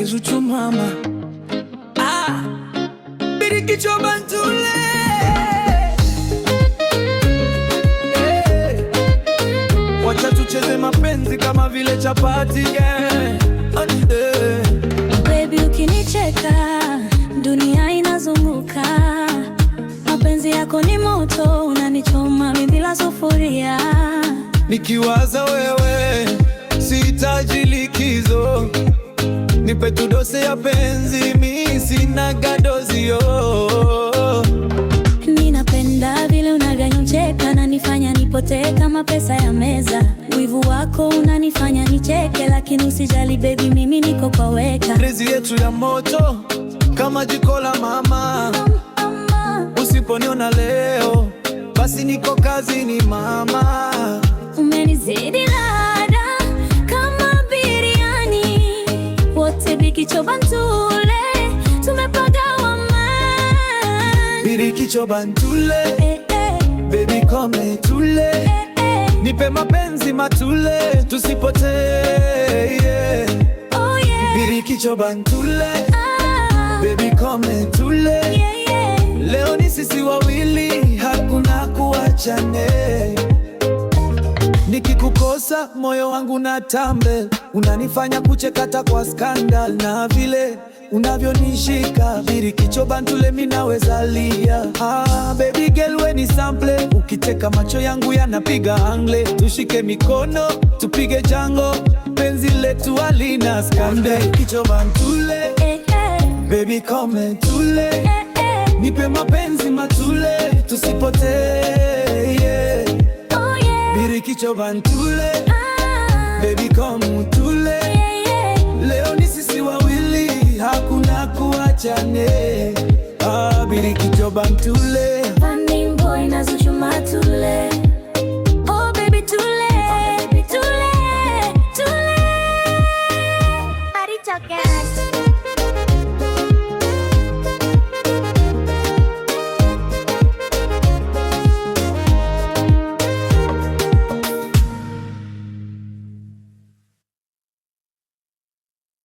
Zuchu mama Birikicho Bantule Wacha tucheze mapenzi kama vile chapati Baby ukinicheka dunia inazunguka, mapenzi yako ni moto unanichoma mimi bila sufuria. Nikiwaza wewe sihitaji likizo, nipe tu dose ya penzi, mimi sina gadozio. Ninapenda vile unavyonicheka na nifanya nipotee kama pesa ya meza. Wivu wako unanifanya nicheke, lakini usijali baby, mimi niko kwa weka. Rezi yetu ya moto kama jiko la mama. Usiponiona leo basi niko kazini mama. Umenizidi ladha kama biriani, wote Birikicho Bantule tumepagawa man. Birikicho Bantule baby come tule, nipe mapenzi matule tusipotee Oh yeah. Birikicho Bantule baby come tule Leo ni sisi wawili, hakuna kuachane. Nikikukosa moyo wangu na tambe, unanifanya kuchekata kwa skandal. Na vile unavyonishika Birikicho Bantule mimi naweza lia. Baby girl we ni sample, ukiteka macho yangu yanapiga angle. Tushike mikono tupige jango, penzi letu halina skandal. Birikicho Bantule baby come tule, nipe mapenzi matule tusipotee Oh yeah. Birikicho Bantule baby come tule Leo ni sisi wawili, hakuna kuachane. Birikicho Bantule.